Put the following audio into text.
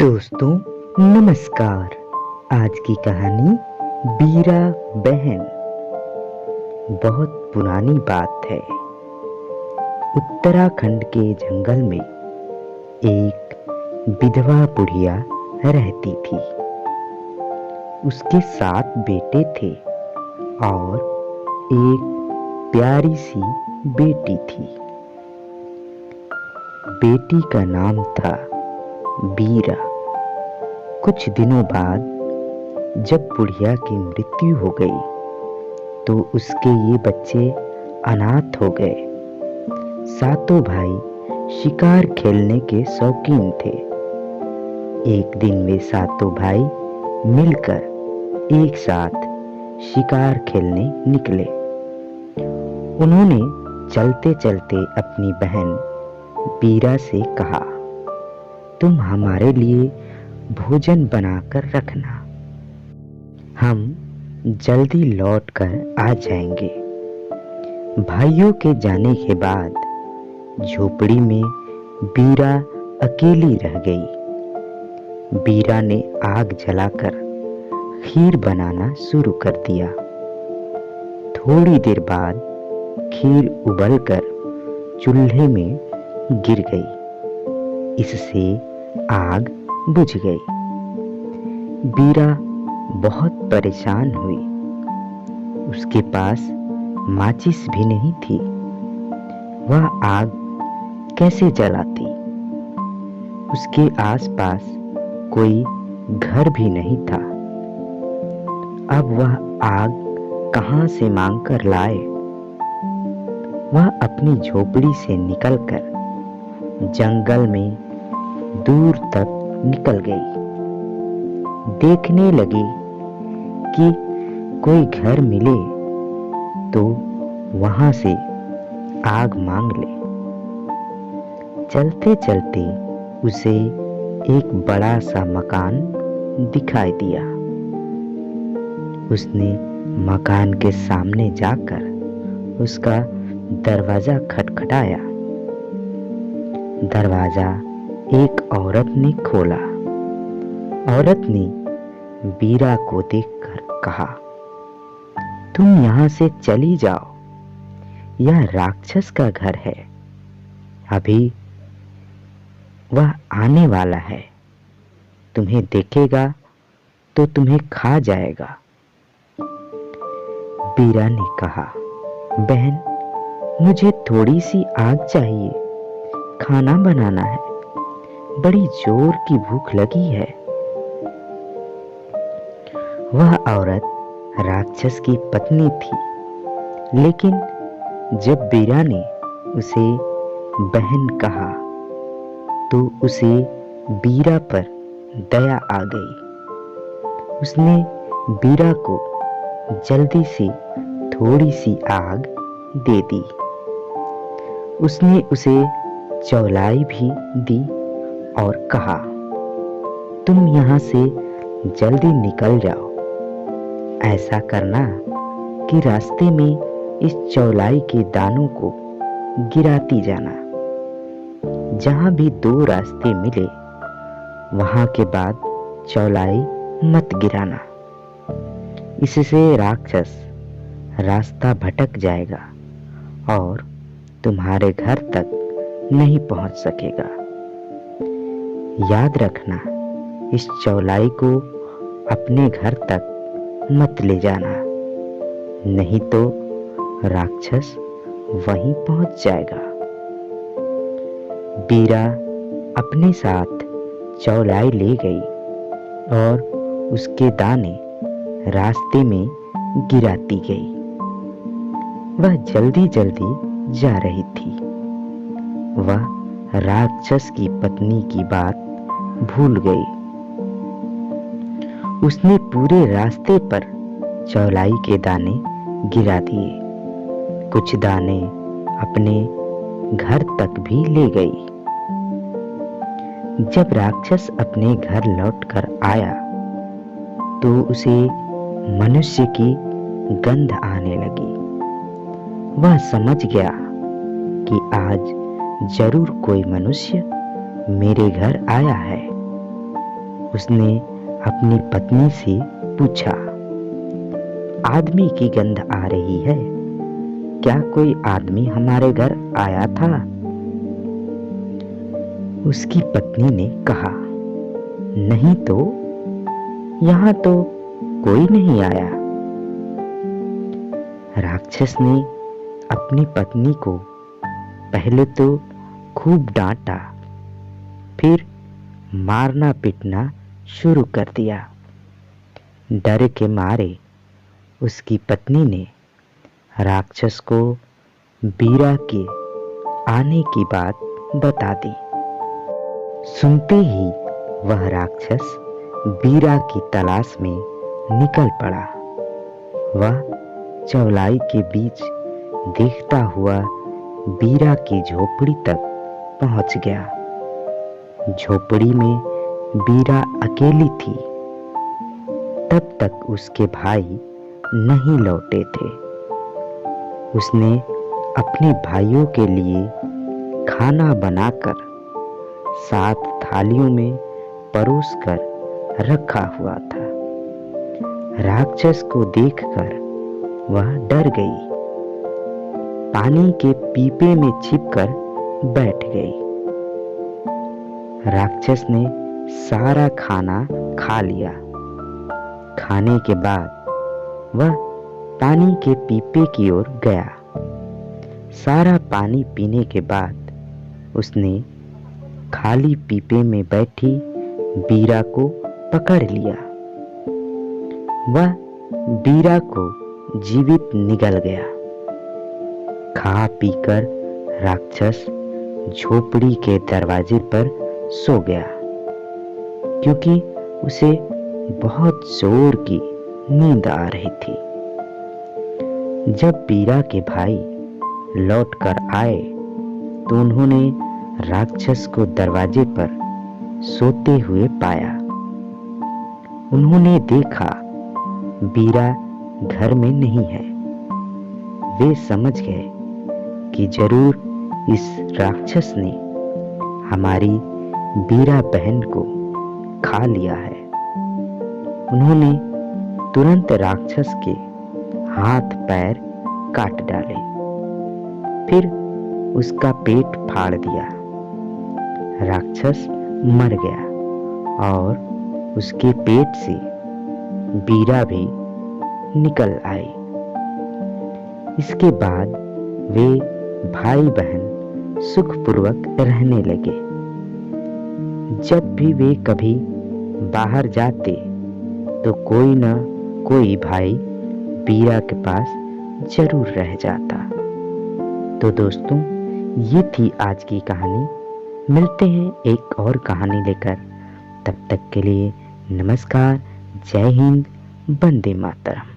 दोस्तों नमस्कार। आज की कहानी बीरा बहन। बहुत पुरानी बात है। उत्तराखंड के जंगल में एक विधवा बुढ़िया रहती थी। उसके 7 बेटे थे और एक प्यारी सी बेटी थी। बेटी का नाम था बीरा। कुछ दिनों बाद जब बुढ़िया की मृत्यु हो गई तो उसके ये बच्चे अनाथ हो गए। सातों भाई शिकार खेलने के शौकीन थे। एक दिन वे सातों भाई मिलकर एक साथ शिकार खेलने निकले। उन्होंने चलते चलते अपनी बहन बीरा से कहा, तुम हमारे लिए भोजन बनाकर रखना, हम जल्दी लौटकर आ जाएंगे। भाइयों के जाने के बाद झोपड़ी में बीरा अकेली रह गई। बीरा ने आग जलाकर खीर बनाना शुरू कर दिया। थोड़ी देर बाद खीर उबलकर चूल्हे में गिर गई। इससे आग बुझ गई। बीरा बहुत परेशान हुई। उसके पास माचिस भी नहीं थी। वह आग कैसे जलाती? उसके आसपास कोई घर भी नहीं था। अब वह आग कहां से मांगकर लाए? वह अपनी झोपड़ी से निकलकर जंगल में दूर तक निकल गई। देखने लगी कि कोई घर मिले तो वहां से आग मांग ले। चलते चलते उसे एक बड़ा सा मकान दिखाई दिया। उसने मकान के सामने जाकर उसका दरवाजा खटखटाया। दरवाजा एक औरत ने खोला। औरत ने बीरा को देखकर कहा, तुम यहां से चली जाओ, यह राक्षस का घर है। अभी वह आने वाला है, तुम्हें देखेगा तो तुम्हें खा जाएगा। बीरा ने कहा, बहन, मुझे थोड़ी सी आग चाहिए, खाना बनाना है, बड़ी जोर की भूख लगी है। वह औरत राक्षस की पत्नी थी, लेकिन जब बीरा ने उसे बहन कहा तो उसे बीरा पर दया आ गई। उसने बीरा को जल्दी से थोड़ी सी आग दे दी। उसने उसे चौलाई भी दी और कहा, तुम यहां से जल्दी निकल जाओ। ऐसा करना कि रास्ते में इस चौलाई के दानों को गिराती जाना। जहां भी 2 रास्ते मिले वहां के बाद चौलाई मत गिराना। इससे राक्षस रास्ता भटक जाएगा और तुम्हारे घर तक नहीं पहुंच सकेगा। याद रखना, इस चौलाई को अपने घर तक मत ले जाना, नहीं तो राक्षस वहीं पहुंच जाएगा। बीरा अपने साथ चौलाई ले गई और उसके दाने रास्ते में गिराती गई। वह जल्दी जल्दी जा रही थी। वह राक्षस की पत्नी की बात भूल गई। उसने पूरे रास्ते पर चौलाई के दाने गिरा दिए। कुछ दाने अपने घर तक भी ले गई। जब राक्षस अपने घर लौटकर आया तो उसे मनुष्य की गंध आने लगी। वह समझ गया कि आज जरूर कोई मनुष्य मेरे घर आया है। उसने अपनी पत्नी से पूछा, आदमी की गंध आ रही है, क्या कोई आदमी हमारे घर आया था? उसकी पत्नी ने कहा, नहीं तो, यहाँ तो कोई नहीं आया। राक्षस ने अपनी पत्नी को पहले तो खूब डांटा, फिर मारना पीटना शुरू कर दिया। डर के मारे उसकी पत्नी ने राक्षस को बीरा के आने की बात बता दी। सुनते ही वह राक्षस बीरा की तलाश में निकल पड़ा। वह चौलाई के बीच देखता हुआ बीरा की झोपड़ी तक पहुंच गया। झोपड़ी में बीरा अकेली थी। तब तक उसके भाई नहीं लौटे थे। उसने अपने भाइयों के लिए खाना बनाकर 7 थालियों में परोसकर रखा हुआ था। राक्षस को देखकर वह डर गई। पानी के पीपे में छिपकर बैठ गई। राक्षस ने सारा खाना खा लिया। खाने के बाद वह पानी के पीपे की ओर गया। सारा पानी पीने के बाद उसने खाली पीपे में बैठी बीरा को पकड़ लिया। वह बीरा को जीवित निगल गया। खा पीकर राक्षस झोपड़ी के दरवाजे पर सो गया, क्योंकि उसे बहुत जोर की नींद आ रही थी। जब बीरा के भाई लौटकर आए तो उन्होंने राक्षस को दरवाजे पर सोते हुए पाया। उन्होंने देखा बीरा घर में नहीं है। वे समझ गए कि जरूर इस राक्षस ने हमारी बीरा बहन को खा लिया है। उन्होंने तुरंत राक्षस के हाथ पैर काट डाले, फिर उसका पेट फाड़ दिया। राक्षस मर गया और उसके पेट से बीरा भी निकल आई। इसके बाद वे भाई बहन सुखपूर्वक रहने लगे। जब भी वे कभी बाहर जाते तो कोई न कोई भाई बीरा के पास जरूर रह जाता। तो दोस्तों, ये थी आज की कहानी। मिलते हैं एक और कहानी लेकर। तब तक के लिए नमस्कार, जय हिंद, वंदे मातरम।